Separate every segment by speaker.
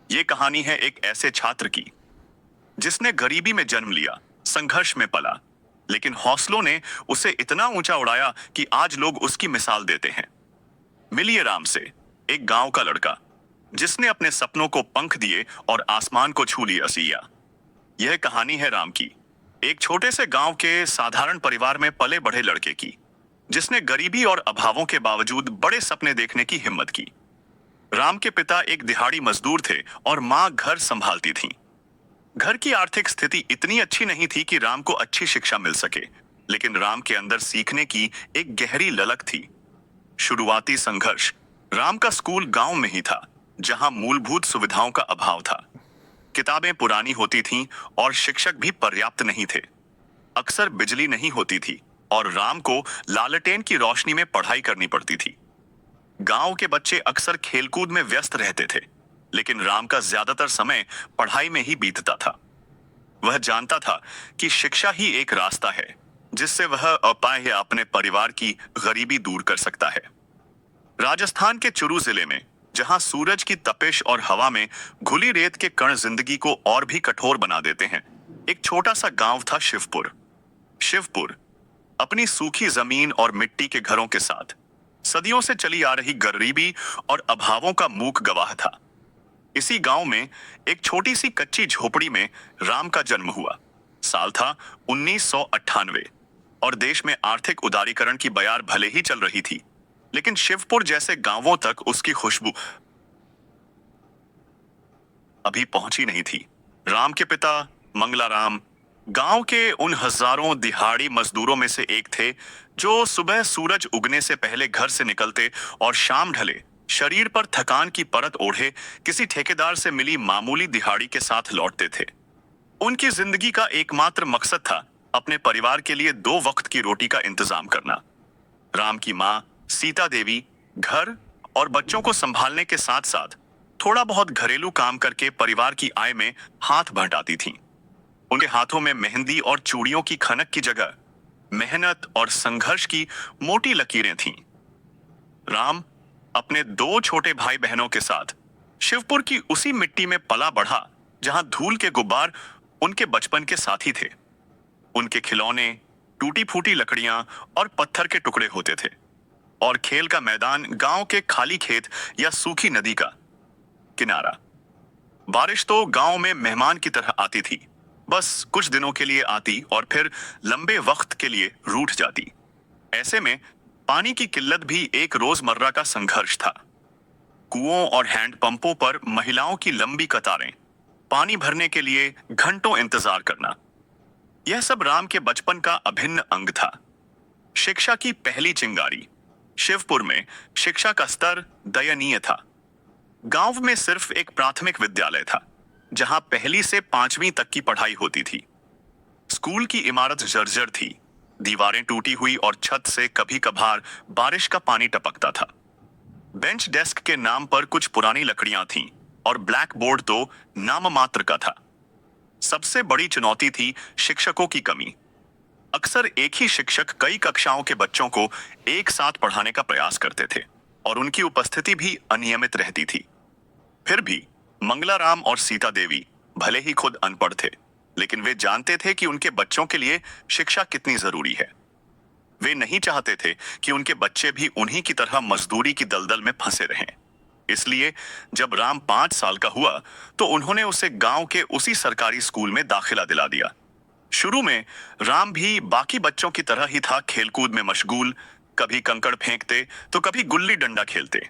Speaker 1: ये कहानी है एक ऐसे छात्र की जिसने गरीबी में जन्म लिया, संघर्ष में पला, लेकिन हौसलों ने उसे इतना ऊंचा उड़ाया कि आज लोग उसकी मिसाल देते हैं। मिलिए राम से, एक गांव का लड़का जिसने अपने सपनों को पंख दिए और आसमान को छू लिया सिया। यह कहानी है राम की, एक छोटे से गांव के साधारण परिवार में पले बढ़े लड़के की, जिसने गरीबी और अभावों के बावजूद बड़े सपने देखने की हिम्मत की। राम के पिता एक दिहाड़ी मजदूर थे और मां घर संभालती थीं। घर की आर्थिक स्थिति इतनी अच्छी नहीं थी कि राम को अच्छी शिक्षा मिल सके, लेकिन राम के अंदर सीखने की एक गहरी ललक थी। शुरुआती संघर्ष। राम का स्कूल गांव में ही था, जहां मूलभूत सुविधाओं का अभाव था। किताबें पुरानी होती थीं और शिक्षक भी पर्याप्त नहीं थे। अक्सर बिजली नहीं होती थी और राम को लालटेन की रोशनी में पढ़ाई करनी पड़ती थी। गांव के बच्चे अक्सर खेलकूद में व्यस्त रहते थे, लेकिन राम का ज्यादातर समय पढ़ाई में ही बीतता था। वह जानता था कि शिक्षा ही एक रास्ता है जिससे वह अपाय अपने परिवार की गरीबी दूर कर सकता है। राजस्थान के चुरू जिले में, जहां सूरज की तपिश और हवा में घुली रेत के कण जिंदगी को और भी कठोर बना देते हैं, एक छोटा सा गांव था शिवपुर। शिवपुर अपनी सूखी जमीन और मिट्टी के घरों के साथ सदियों से चली आ रही गरीबी और अभावों का मूक गवाह था। इसी गांव में एक छोटी सी कच्ची झोपड़ी में राम का जन्म हुआ। साल था 1998 और देश में आर्थिक उदारीकरण की बयार भले ही चल रही थी, लेकिन शिवपुर जैसे गांवों तक उसकी खुशबू अभी पहुंची नहीं थी। राम के पिता मंगलाराम गांव के उन हजारों दिहाड़ी मजदूरों में से एक थे जो सुबह सूरज उगने से पहले घर से निकलते और शाम ढले शरीर पर थकान की परत ओढ़े किसी ठेकेदार से मिली मामूली दिहाड़ी के साथ लौटते थे। उनकी जिंदगी का एकमात्र मकसद था अपने परिवार के लिए 2 वक्त की रोटी का इंतजाम करना। राम की मां सीता देवी घर और बच्चों को संभालने के साथ साथ थोड़ा बहुत घरेलू काम करके परिवार की आय में हाथ बंटाती थीं। उनके हाथों में मेहंदी और चूड़ियों की खनक की जगह मेहनत और संघर्ष की मोटी लकीरें थीं। राम अपने 2 छोटे भाई बहनों के साथ शिवपुर की उसी मिट्टी में पला बढ़ा जहां धूल के गुब्बार उनके बचपन के साथी थे। उनके खिलौने टूटी फूटी लकड़ियां और पत्थर के टुकड़े होते थे, और खेल का मैदान गांव के खाली खेत या सूखी नदी का किनारा। बारिश तो गांव में मेहमान की तरह आती थी, बस कुछ दिनों के लिए आती और फिर लंबे वक्त के लिए रूठ जाती। ऐसे में पानी की किल्लत भी एक रोजमर्रा का संघर्ष था। कुओं और हैंडपंपों पर महिलाओं की लंबी कतारें, पानी भरने के लिए घंटों इंतजार करना, यह सब राम के बचपन का अभिन्न अंग था। शिक्षा की पहली चिंगारी। शिवपुर में शिक्षा का स्तर दयनीय था। गांव में सिर्फ एक प्राथमिक विद्यालय था, जहां 1 से 5वीं तक की पढ़ाई होती थी। स्कूल की इमारत जर्जर थी, दीवारें टूटी हुई और छत से कभी कभार बारिश का पानी टपकता था। बेंच डेस्क के नाम पर कुछ पुरानी लकड़ियां थीं और ब्लैक बोर्ड तो नाम मात्र का था। सबसे बड़ी चुनौती थी शिक्षकों की कमी। अक्सर एक ही शिक्षक कई कक्षाओं के बच्चों को एक साथ पढ़ाने का प्रयास करते थे और उनकी उपस्थिति भी अनियमित रहती थी। फिर भी मंगलाराम और सीता देवी भले ही खुद अनपढ़ थे, लेकिन वे जानते थे कि उनके बच्चों के लिए शिक्षा कितनी जरूरी है। वे नहीं चाहते थे कि उनके बच्चे भी उन्हीं की तरह मजदूरी की दलदल में फंसे रहें। इसलिए जब राम 5 साल का हुआ तो उन्होंने उसे गांव के उसी सरकारी स्कूल में दाखिला दिला दिया। शुरू में राम भी बाकी बच्चों की तरह ही था, खेलकूद में मशगूल, कभी कंकड़ फेंकते तो कभी गुल्ली डंडा खेलते।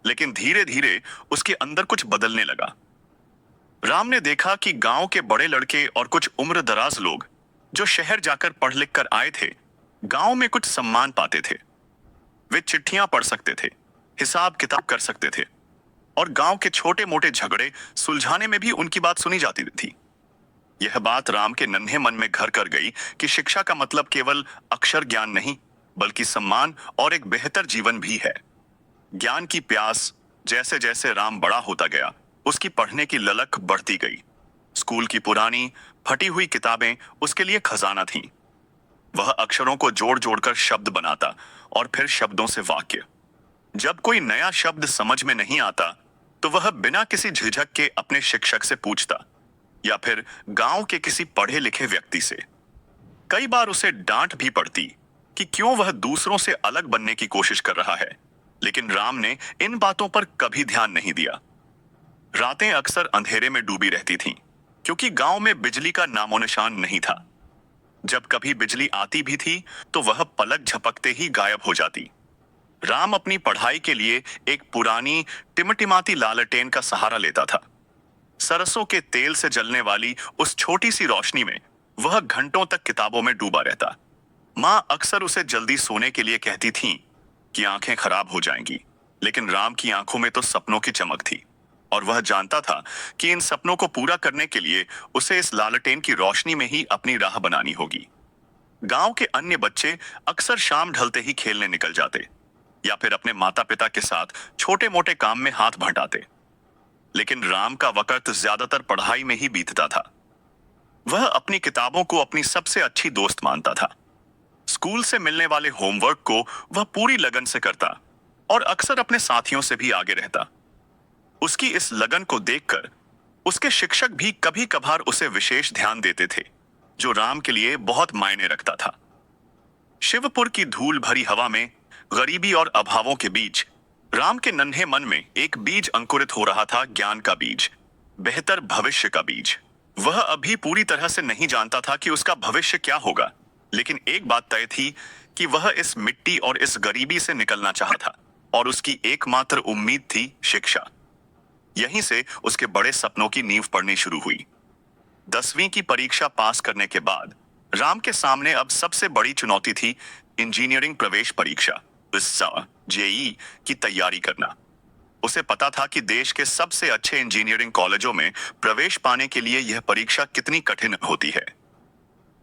Speaker 1: लेकिन धीरे धीरे उसके अंदर कुछ बदलने लगा। राम ने देखा कि गांव के बड़े लड़के और कुछ उम्र दराज लोग जो शहर जाकर पढ़ लिख कर आए थे, गांव में कुछ सम्मान पाते थे। वे चिट्ठियां पढ़ सकते थे, हिसाब किताब कर सकते थे और गांव के छोटे मोटे झगड़े सुलझाने में भी उनकी बात सुनी जाती थी। यह बात राम के नन्हे मन में घर कर गई कि शिक्षा का मतलब केवल अक्षर ज्ञान नहीं, बल्कि सम्मान और एक बेहतर जीवन भी है। ज्ञान की प्यास। जैसे जैसे राम बड़ा होता गया, उसकी पढ़ने की ललक बढ़ती गई। स्कूल की पुरानी फटी हुई किताबें उसके लिए खजाना थीं। वह अक्षरों को जोड़ जोड़कर शब्द बनाता और फिर शब्दों से वाक्य। जब कोई नया शब्द समझ में नहीं आता तो वह बिना किसी झिझक के अपने शिक्षक से पूछता या फिर गांव के किसी पढ़े लिखे व्यक्ति से। कई बार उसे डांट भी पड़ती कि क्यों वह दूसरों से अलग बनने की कोशिश कर रहा है, लेकिन राम ने इन बातों पर कभी ध्यान नहीं दिया। रातें अक्सर अंधेरे में डूबी रहती थीं, क्योंकि गांव में बिजली का नामो निशान नहीं था। जब कभी बिजली आती भी थी तो वह पलक झपकते ही गायब हो जाती। राम अपनी पढ़ाई के लिए एक पुरानी टिमटिमाती लालटेन का सहारा लेता था। सरसों के तेल से जलने वाली उस छोटी सी रोशनी में वह घंटों तक किताबों में डूबा रहता। माँ अक्सर उसे जल्दी सोने के लिए कहती थीं कि आंखें खराब हो जाएंगी, लेकिन राम की आंखों में तो सपनों की चमक थी और वह जानता था कि इन सपनों को पूरा करने के लिए उसे इस लालटेन की रोशनी में ही अपनी राह बनानी होगी। गांव के अन्य बच्चे अक्सर शाम ढलते ही खेलने निकल जाते या फिर अपने माता पिता के साथ छोटे मोटे काम में हाथ बंटाते, लेकिन राम का वक्त ज्यादातर पढ़ाई में ही बीतता था। वह अपनी किताबों को अपनी सबसे अच्छी दोस्त मानता था। स्कूल से मिलने वाले होमवर्क को वह पूरी लगन से करता और अक्सर अपने साथियों से भी आगे रहता। उसकी इस लगन को देखकर उसके शिक्षक भी कभी कभार उसे विशेष ध्यान देते थे, जो राम के लिए बहुत मायने रखता था। शिवपुर की धूल भरी हवा में, गरीबी और अभावों के बीच राम के नन्हे मन में एक बीज अंकुरित हो रहा था, ज्ञान का बीज, बेहतर भविष्य का बीज। वह अभी पूरी तरह से नहीं जानता था कि उसका भविष्य क्या होगा, लेकिन एक बात तय थी कि वह इस मिट्टी और इस गरीबी से निकलना चाहता और उसकी एकमात्र उम्मीद थी शिक्षा। यहीं से उसके बड़े सपनों की नींव पड़नी शुरू हुई। 10वीं की परीक्षा पास करने के बाद राम के सामने अब सबसे बड़ी चुनौती थी इंजीनियरिंग प्रवेश परीक्षा, जेईई की तैयारी करना। उसे पता था कि देश के सबसे अच्छे इंजीनियरिंग कॉलेजों में प्रवेश पाने के लिए यह परीक्षा कितनी कठिन होती है।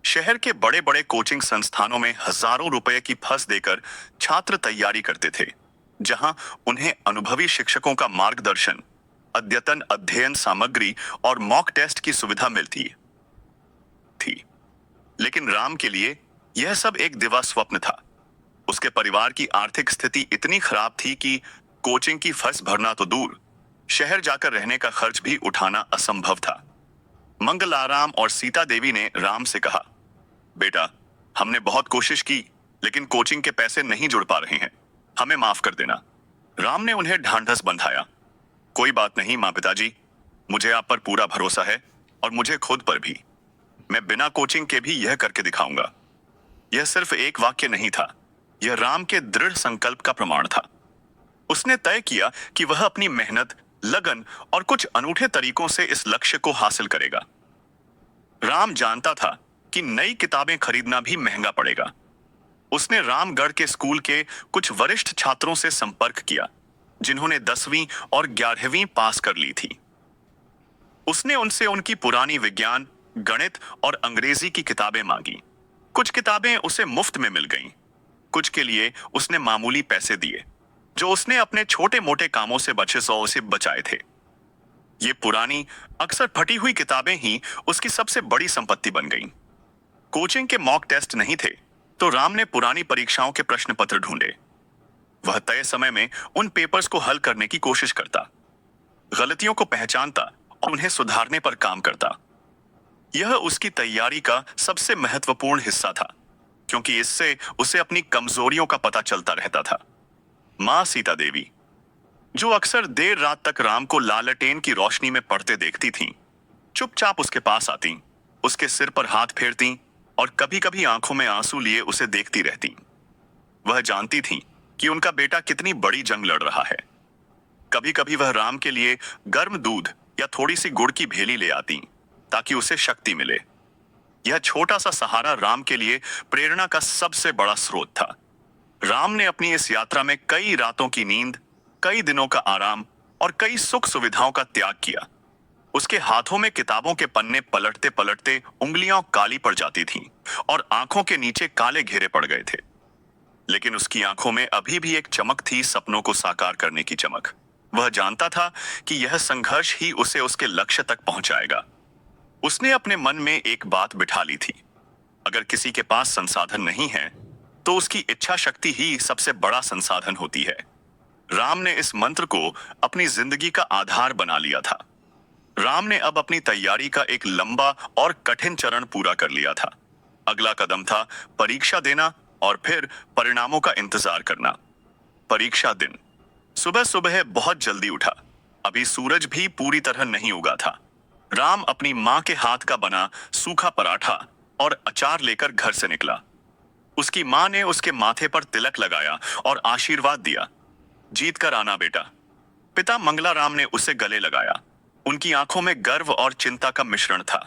Speaker 1: शहर के बड़े बड़े कोचिंग संस्थानों में हजारों रुपए की फीस देकर छात्र तैयारी करते थे, जहां उन्हें अनुभवी शिक्षकों का मार्गदर्शन, अद्यतन अध्ययन सामग्री और मॉक टेस्ट की सुविधा मिलती थी। लेकिन राम के लिए यह सब एक दिवा स्वप्न था। उसके परिवार की आर्थिक स्थिति इतनी खराब थी कि कोचिंग की फीस भरना तो दूर, शहर जाकर रहने का खर्च भी उठाना असंभव था। मंगलाराम और सीता देवी ने राम से कहा, बेटा, हमने बहुत कोशिश की, लेकिन कोचिंग के पैसे नहीं जुड़ पा रहे हैं, हमें माफ कर देना। राम ने उन्हें ढांढस बंधाया, कोई बात नहीं माँ पिताजी, मुझे आप पर पूरा भरोसा है और मुझे खुद पर भी। मैं बिना कोचिंग के भी यह करके दिखाऊंगा। यह सिर्फ एक वाक्य नहीं था, यह राम के दृढ़ संकल्प का प्रमाण था। उसने तय किया कि वह अपनी मेहनत, लगन और कुछ अनूठे तरीकों से इस लक्ष्य को हासिल करेगा। राम जानता था कि नई किताबें खरीदना भी महंगा पड़ेगा। उसने रामगढ़ के स्कूल के कुछ वरिष्ठ छात्रों से संपर्क किया, जिन्होंने 10वीं और 11वीं पास कर ली थी। उसने उनसे उनकी पुरानी विज्ञान, गणित और अंग्रेजी की किताबें मांगी। कुछ किताबें उसे मुफ्त में मिल गईं, कुछ के लिए उसने मामूली पैसे दिए, जो उसने अपने छोटे मोटे कामों से बचे सौ से बचाए थे। ये पुरानी, अक्सर फटी हुई किताबें ही उसकी सबसे बड़ी संपत्ति बन गईं। कोचिंग के मॉक टेस्ट नहीं थे, तो राम ने पुरानी परीक्षाओं के प्रश्न पत्र ढूंढे। वह तय समय में उन पेपर्स को हल करने की कोशिश करता, गलतियों को पहचानता और उन्हें सुधारने पर काम करता। यह उसकी तैयारी का सबसे महत्वपूर्ण हिस्सा था, क्योंकि इससे उसे अपनी कमजोरियों का पता चलता रहता था। माँ सीता देवी, जो अक्सर देर रात तक राम को लालटेन की रोशनी में पढ़ते देखती थीं, चुपचाप उसके पास आती, उसके सिर पर हाथ फेरती और कभी कभी आंखों में आंसू लिए उसे देखती रहती। वह जानती थीं कि उनका बेटा कितनी बड़ी जंग लड़ रहा है। कभी कभी वह राम के लिए गर्म दूध या थोड़ी सी गुड़ की भेली ले आती, ताकि उसे शक्ति मिले। यह छोटा सा सहारा राम के लिए प्रेरणा का सबसे बड़ा स्रोत था। राम ने अपनी इस यात्रा में कई रातों की नींद, कई दिनों का आराम और कई सुख सुविधाओं का त्याग किया। उसके हाथों में किताबों के पन्ने पलटते पलटते उंगलियां काली पड़ जाती थीं और आंखों के नीचे काले घेरे पड़ गए थे। लेकिन उसकी आंखों में अभी भी एक चमक थी, सपनों को साकार करने की चमक। वह जानता था कि यह संघर्ष ही उसे उसके लक्ष्य तक पहुंचाएगा। उसने अपने मन में एक बात बिठा ली थी, अगर किसी के पास संसाधन नहीं है, तो उसकी इच्छा शक्ति ही सबसे बड़ा संसाधन होती है। राम ने इस मंत्र को अपनी जिंदगी का आधार बना लिया था। राम ने अब अपनी तैयारी का एक लंबा और कठिन चरण पूरा कर लिया था। अगला कदम था परीक्षा देना और फिर परिणामों का इंतजार करना। परीक्षा दिन। सुबह सुबह बहुत जल्दी उठा। अभी सूरज भी पूरी तरह नहीं उगा था। राम अपनी माँ के हाथ का बना सूखा पराठा और अचार लेकर घर से निकला। उसकी माँ ने उसके माथे पर तिलक लगाया और आशीर्वाद दिया। जीत कर आना बेटा। पिता मंगलाराम ने उसे गले लगाया। उनकी आंखों में गर्व और चिंता का मिश्रण था।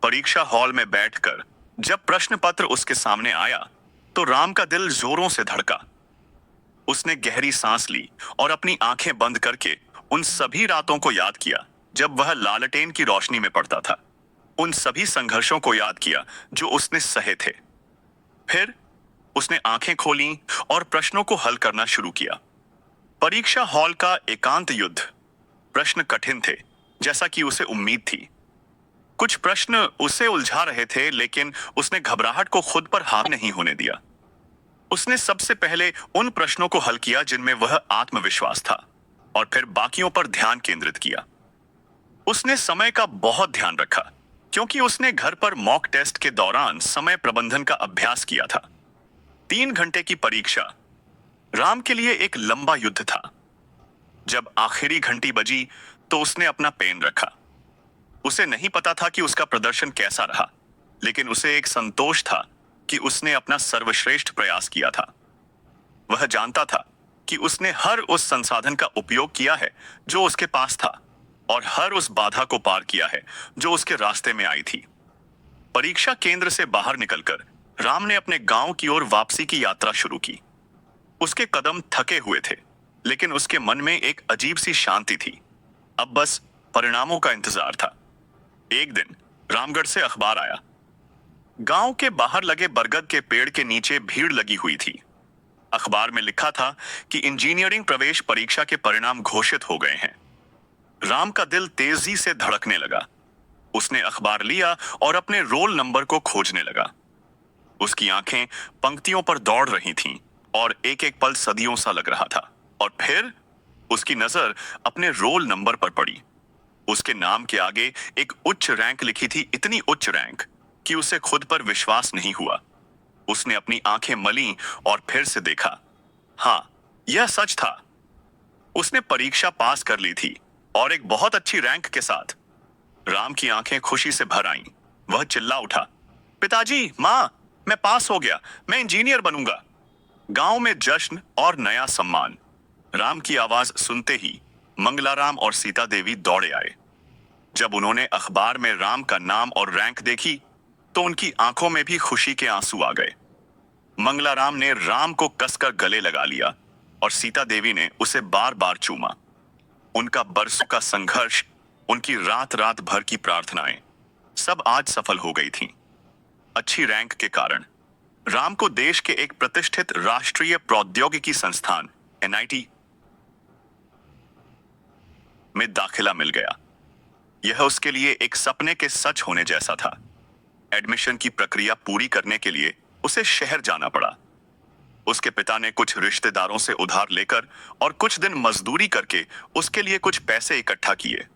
Speaker 1: परीक्षा हॉल में बैठकर जब प्रश्न पत्र उसके सामने आया तो राम का दिल जोरों से धड़का। उसने गहरी सांस ली और अपनी आंखें बंद करके उन सभी रातों को याद किया जब वह लालटेन की रोशनी में पड़ता था। उन सभी संघर्षों को याद किया जो उसने सहे थे। फिर उसने आंखें खोलीं और प्रश्नों को हल करना शुरू किया। परीक्षा हॉल का एकांत युद्ध। प्रश्न कठिन थे, जैसा कि उसे उम्मीद थी। कुछ प्रश्न उसे उलझा रहे थे, लेकिन उसने घबराहट को खुद पर हावी नहीं होने दिया। उसने सबसे पहले उन प्रश्नों को हल किया जिनमें वह आत्मविश्वास था, और फिर बाकियों पर ध्यान केंद्रित किया। उसने समय का बहुत ध्यान रखा, क्योंकि उसने घर पर मॉक टेस्ट के दौरान समय प्रबंधन का अभ्यास किया था। 3 घंटे की परीक्षा राम के लिए एक लंबा युद्ध था। जब आखिरी घंटी बजी तो उसने अपना पेन रखा। उसे नहीं पता था कि उसका प्रदर्शन कैसा रहा, लेकिन उसे एक संतोष था कि उसने अपना सर्वश्रेष्ठ प्रयास किया था। वह जानता था कि उसने हर उस संसाधन का उपयोग किया है जो उसके पास था, और हर उस बाधा को पार किया है जो उसके रास्ते में आई थी। परीक्षा केंद्र से बाहर निकलकर राम ने अपने गांव की ओर वापसी की यात्रा शुरू की। उसके कदम थके हुए थे, लेकिन उसके मन में एक अजीब सी शांति थी। अब बस परिणामों का इंतजार था। एक दिन रामगढ़ से अखबार आया। गांव के बाहर लगे बरगद के पेड़ के नीचे भीड़ लगी हुई थी। अखबार में लिखा था कि इंजीनियरिंग प्रवेश परीक्षा के परिणाम घोषित हो गए हैं। राम का दिल तेजी से धड़कने लगा। उसने अखबार लिया और अपने रोल नंबर को खोजने लगा। उसकी आंखें पंक्तियों पर दौड़ रही थीं और एक एक पल सदियों सा लग रहा था। और फिर उसकी नजर अपने रोल नंबर पर पड़ी। उसके नाम के आगे एक उच्च रैंक लिखी थी, इतनी उच्च रैंक कि उसे खुद पर विश्वास नहीं हुआ। उसने अपनी आंखें मलीं और फिर से देखा। हाँ, यह सच था। उसने परीक्षा पास कर ली थी, और एक बहुत अच्छी रैंक के साथ। राम की आंखें खुशी से भर आईं। वह चिल्ला उठा, पिताजी, माँ, मैं पास हो गया, मैं इंजीनियर बनूंगा। गांव में जश्न और नया सम्मान। राम की आवाज सुनते ही मंगलाराम और सीता देवी दौड़े आए। जब उन्होंने अखबार में राम का नाम और रैंक देखी तो उनकी आंखों में भी खुशी के आंसू आ गए। मंगलाराम ने राम को कसकर गले लगा लिया और सीता देवी ने उसे बार बार चूमा। उनका बरसों का संघर्ष, उनकी रात रात भर की प्रार्थनाएं, सब आज सफल हो गई थीं। अच्छी रैंक के कारण राम को देश के एक प्रतिष्ठित राष्ट्रीय प्रौद्योगिकी संस्थान NIT में दाखिला मिल गया। यह उसके लिए एक सपने के सच होने जैसा था। एडमिशन की प्रक्रिया पूरी करने के लिए उसे शहर जाना पड़ा। उसके पिता ने कुछ रिश्तेदारों से उधार लेकर और कुछ दिन मजदूरी करके उसके लिए कुछ पैसे इकट्ठा किए।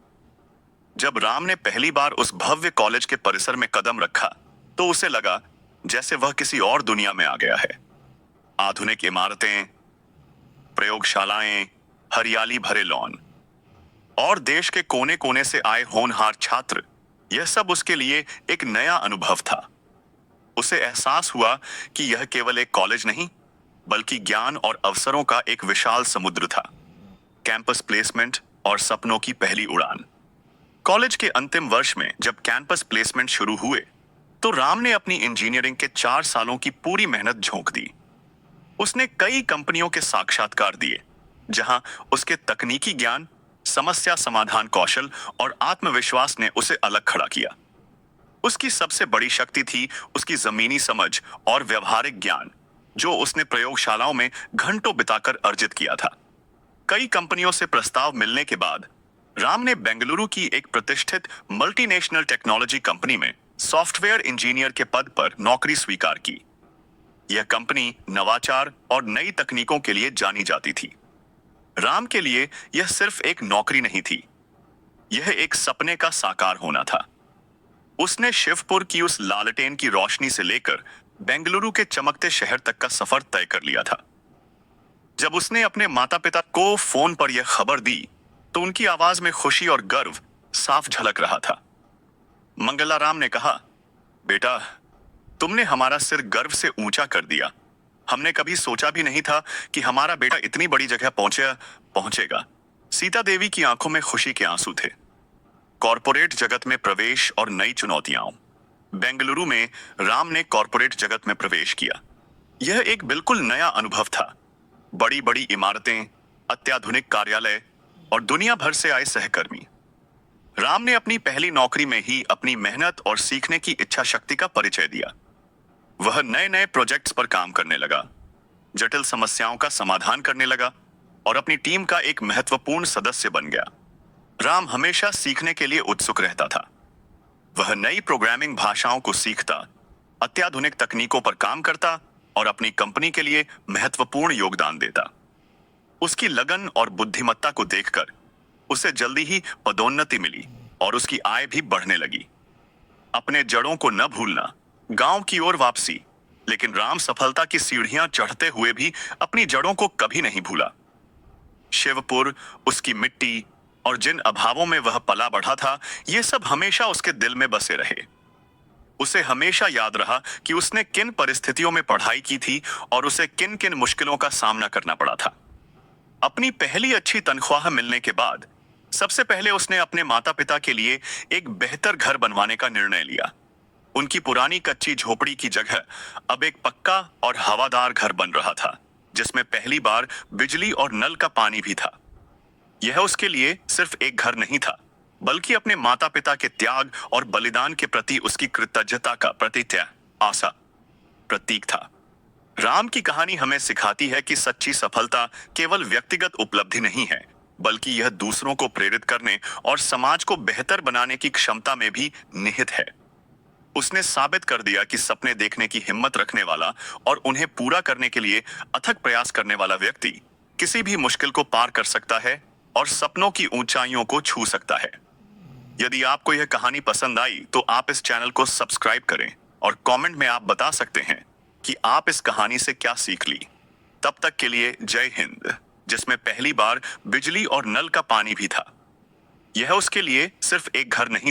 Speaker 1: जब राम ने पहली बार उस भव्य कॉलेज के परिसर में कदम रखा तो उसे लगा जैसे वह किसी और दुनिया में आ गया है। आधुनिक इमारतें, प्रयोगशालाएं, हरियाली भरे लॉन और देश के कोने कोने से आए होनहार छात्र, यह सब उसके लिए एक नया अनुभव था। उसे एहसास हुआ कि यह केवल एक कॉलेज नहीं, बल्कि ज्ञान और अवसरों का एक विशाल समुद्र था। कैंपस प्लेसमेंट और सपनों की पहली उड़ान। कॉलेज के अंतिम वर्ष में जब कैंपस प्लेसमेंट शुरू हुए तो राम ने अपनी इंजीनियरिंग के 4 सालों की पूरी मेहनत झोंक दी। उसने कई कंपनियों के साक्षात्कार दिए, जहां उसके तकनीकी ज्ञान, समस्या समाधान कौशल और आत्मविश्वास ने उसे अलग खड़ा किया। उसकी सबसे बड़ी शक्ति थी उसकी जमीनी समझ और व्यवहारिक ज्ञान, जो उसने प्रयोगशालाओं में घंटों बिताकर अर्जित किया था। कई कंपनियों से प्रस्ताव मिलने के बाद राम ने बेंगलुरु की एक प्रतिष्ठित मल्टीनेशनल टेक्नोलॉजी कंपनी में सॉफ्टवेयर इंजीनियर के पद पर नौकरी स्वीकार की। यह कंपनी नवाचार और नई तकनीकों के लिए जानी जाती थी। राम के लिए यह सिर्फ एक नौकरी नहीं थी, यह एक सपने का साकार होना था। उसने शिवपुर की उस लालटेन की रोशनी से लेकर बेंगलुरु के चमकते शहर तक का सफर तय कर लिया था। जब उसने अपने माता पिता को फोन पर यह खबर दी तो उनकी आवाज में खुशी और गर्व साफ झलक रहा था। मंगलाराम ने कहा, बेटा, तुमने हमारा सिर गर्व से ऊंचा कर दिया। हमने कभी सोचा भी नहीं था कि हमारा बेटा इतनी बड़ी जगह पहुंचेगा। सीता देवी की आंखों में खुशी के आंसू थे। कॉरपोरेट जगत में प्रवेश और नई चुनौतियां। बेंगलुरु में राम ने कॉरपोरेट जगत में प्रवेश किया। यह एक बिल्कुल नया अनुभव था। बड़ी बड़ी इमारतें, अत्याधुनिक कार्यालय और दुनिया भर से आए सहकर्मी। राम ने अपनी पहली नौकरी में ही अपनी मेहनत और सीखने की इच्छा शक्ति का परिचय दिया। वह नए नए प्रोजेक्ट्स पर काम करने लगा, जटिल समस्याओं का समाधान करने लगा और अपनी टीम का एक महत्वपूर्ण सदस्य बन गया। राम हमेशा सीखने के लिए उत्सुक रहता था। वह नई प्रोग्रामिंग भाषाओं को सीखता, अत्याधुनिक तकनीकों पर काम करता और अपनी कंपनी के लिए महत्वपूर्ण योगदान देता। उसकी लगन और बुद्धिमत्ता को देखकर उसे जल्दी ही पदोन्नति मिली और उसकी आय भी बढ़ने लगी। अपने जड़ों को न भूलना, गांव की ओर वापसी। लेकिन राम सफलता की सीढ़ियां चढ़ते हुए भी अपनी जड़ों को कभी नहीं भूला। शिवपुर, उसकी मिट्टी और जिन अभावों में वह पला बढ़ा था, ये सब हमेशा उसके दिल में बसे रहे। उसे हमेशा याद रहा कि उसने किन परिस्थितियों में पढ़ाई की थी और उसे किन किन मुश्किलों का सामना करना पड़ा था। अपनी पहली अच्छी तनख्वाह मिलने के बाद सबसे पहले उसने अपने माता पिता के लिए एक बेहतर घर बनवाने का निर्णय लिया। उनकी पुरानी कच्ची झोपड़ी की जगह अब एक पक्का और हवादार घर बन रहा था, जिसमें पहली बार बिजली और नल का पानी भी था। यह उसके लिए सिर्फ एक घर नहीं था, बल्कि अपने माता पिता के त्याग और बलिदान के प्रति उसकी कृतज्ञता का प्रतीक था। राम की कहानी हमें सिखाती है कि सच्ची सफलता केवल व्यक्तिगत उपलब्धि नहीं है, बल्कि यह दूसरों को प्रेरित करने और समाज को बेहतर बनाने की क्षमता में भी निहित है। उसने साबित कर दिया कि सपने देखने की हिम्मत रखने वाला और उन्हें पूरा करने के लिए अथक प्रयास करने वाला व्यक्ति किसी भी मुश्किल को पार कर सकता है और सपनों की ऊंचाइयों को छू सकता है। यदि आपको यह कहानी पसंद आई तो आप इस चैनल को सब्सक्राइब करें और कमेंट में आप बता सकते हैं कि आप इस कहानी से क्या सीख ली। तब तक के लिए जय हिंद, जिसमें पहली बार बिजली और नल का पानी भी था। यह उसके लिए सिर्फ एक घर नहीं